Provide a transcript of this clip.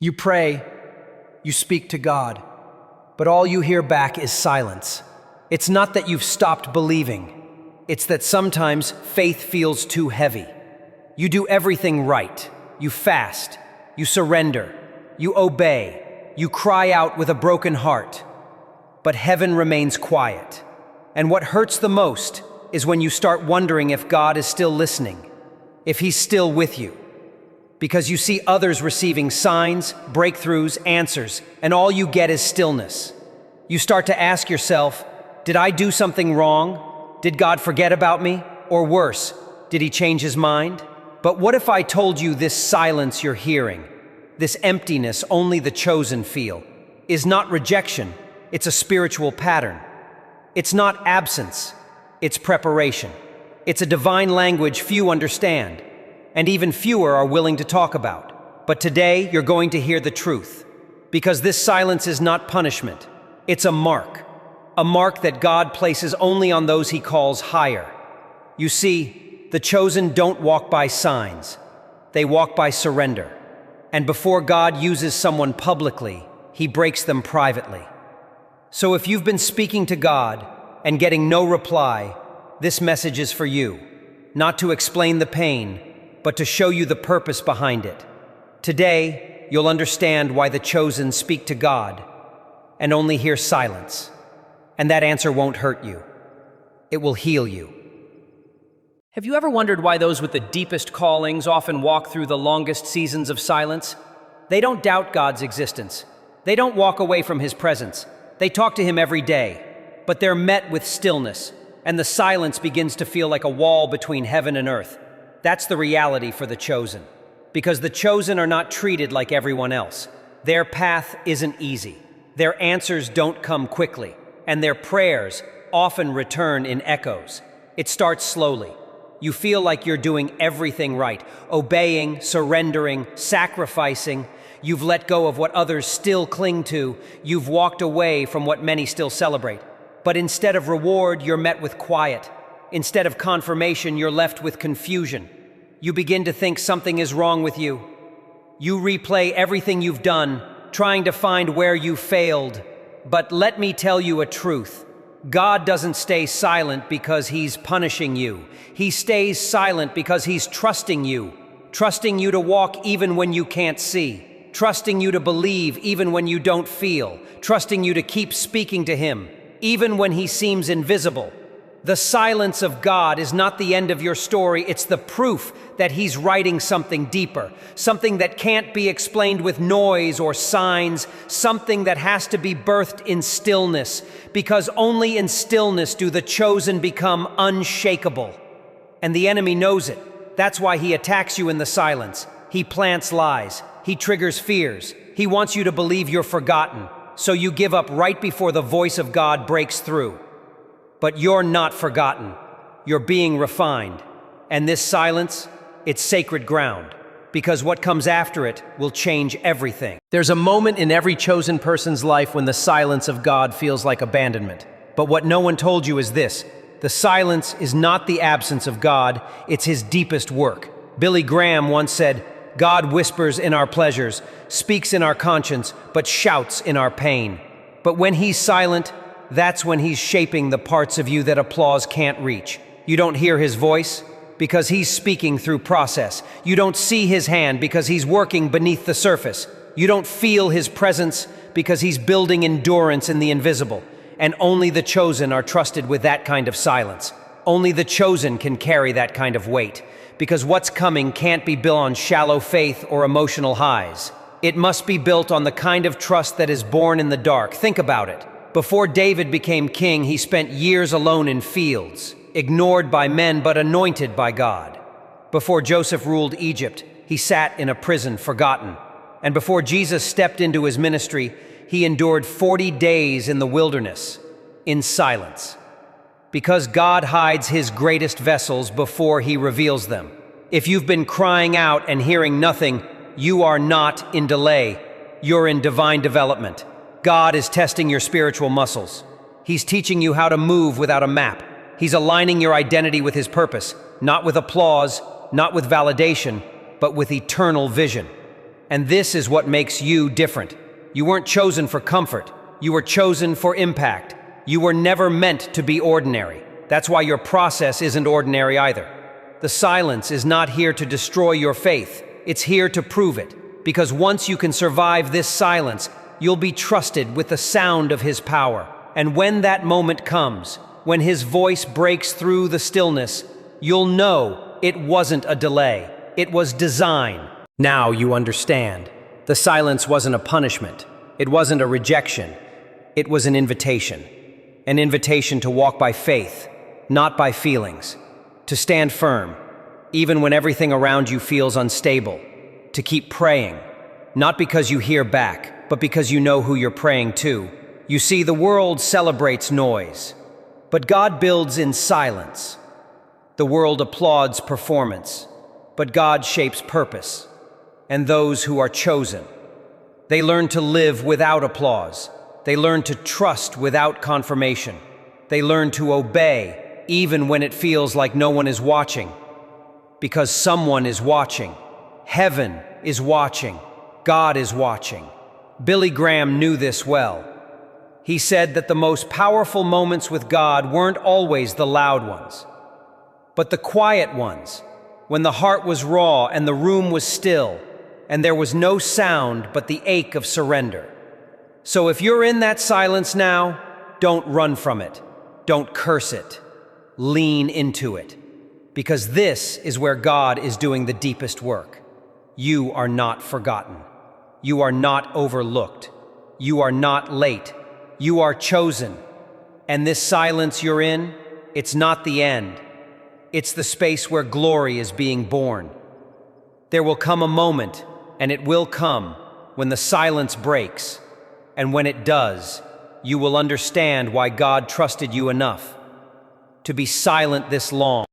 You pray, you speak to God, but all you hear back is silence. It's not that you've stopped believing. It's that sometimes faith feels too heavy. You do everything right. You fast, you surrender, you obey, you cry out with a broken heart. But heaven remains quiet. And what hurts the most is when you start wondering if God is still listening, if He's still with you. Because you see others receiving signs, breakthroughs, answers, and all you get is stillness. You start to ask yourself, did I do something wrong? Did God forget about me? Or worse, did He change His mind? But what if I told you this silence you're hearing, this emptiness only the chosen feel, is not rejection, it's a spiritual pattern. It's not absence, it's preparation. It's a divine language few understand, and even fewer are willing to talk about. But today, you're going to hear the truth, because this silence is not punishment. It's a mark that God places only on those He calls higher. You see, the chosen don't walk by signs. They walk by surrender. And before God uses someone publicly, He breaks them privately. So if you've been speaking to God and getting no reply, this message is for you, not to explain the pain, but to show you the purpose behind it. Today, you'll understand why the chosen speak to God and only hear silence. And that answer won't hurt you. It will heal you. Have you ever wondered why those with the deepest callings often walk through the longest seasons of silence? They don't doubt God's existence. They don't walk away from His presence. They talk to Him every day, but they're met with stillness, and the silence begins to feel like a wall between heaven and earth. That's the reality for the chosen, because the chosen are not treated like everyone else. Their path isn't easy. Their answers don't come quickly, and their prayers often return in echoes. It starts slowly. You feel like you're doing everything right, obeying, surrendering, sacrificing. You've let go of what others still cling to. You've walked away from what many still celebrate. But instead of reward, you're met with quiet. Instead of confirmation, you're left with confusion. You begin to think something is wrong with you. You replay everything you've done, trying to find where you failed. But let me tell you a truth. God doesn't stay silent because He's punishing you. He stays silent because He's trusting you to walk even when you can't see, trusting you to believe even when you don't feel, trusting you to keep speaking to Him, even when He seems invisible. The silence of God is not the end of your story, it's the proof that He's writing something deeper, something that can't be explained with noise or signs, something that has to be birthed in stillness, because only in stillness do the chosen become unshakable. And the enemy knows it. That's why he attacks you in the silence. He plants lies. He triggers fears. He wants you to believe you're forgotten, so you give up right before the voice of God breaks through. But you're not forgotten. You're being refined. And this silence, it's sacred ground, because what comes after it will change everything. There's a moment in every chosen person's life when the silence of God feels like abandonment. But what no one told you is this: the silence is not the absence of God, it's His deepest work. Billy Graham once said, "God whispers in our pleasures, speaks in our conscience, but shouts in our pain." But when He's silent, that's when He's shaping the parts of you that applause can't reach. You don't hear His voice because He's speaking through process. You don't see His hand because He's working beneath the surface. You don't feel His presence because He's building endurance in the invisible. And only the chosen are trusted with that kind of silence. Only the chosen can carry that kind of weight, because what's coming can't be built on shallow faith or emotional highs. It must be built on the kind of trust that is born in the dark. Think about it. Before David became king, he spent years alone in fields, ignored by men but anointed by God. Before Joseph ruled Egypt, he sat in a prison, forgotten. And before Jesus stepped into His ministry, He endured 40 days in the wilderness, in silence. Because God hides His greatest vessels before He reveals them. If you've been crying out and hearing nothing, you are not in delay. You're in divine development. God is testing your spiritual muscles. He's teaching you how to move without a map. He's aligning your identity with His purpose, not with applause, not with validation, but with eternal vision. And this is what makes you different. You weren't chosen for comfort. You were chosen for impact. You were never meant to be ordinary. That's why your process isn't ordinary either. The silence is not here to destroy your faith. It's here to prove it. Because once you can survive this silence, you'll be trusted with the sound of His power. And when that moment comes, when His voice breaks through the stillness, you'll know it wasn't a delay. It was design. Now you understand. The silence wasn't a punishment. It wasn't a rejection. It was an invitation. An invitation to walk by faith, not by feelings. To stand firm, even when everything around you feels unstable. To keep praying, not because you hear back, but because you know who you're praying to. You see, the world celebrates noise, but God builds in silence. The world applauds performance, but God shapes purpose. And those who are chosen, they learn to live without applause. They learn to trust without confirmation. They learn to obey even when it feels like no one is watching. Because someone is watching. Heaven is watching. God is watching. Billy Graham knew this well. He said that the most powerful moments with God weren't always the loud ones, but the quiet ones, when the heart was raw and the room was still, and there was no sound but the ache of surrender. So if you're in that silence now, don't run from it. Don't curse it. Lean into it. Because this is where God is doing the deepest work. You are not forgotten. You are not overlooked. You are not late. You are chosen. And this silence you're in, it's not the end. It's the space where glory is being born. There will come a moment, and it will come, when the silence breaks. And when it does, you will understand why God trusted you enough to be silent this long.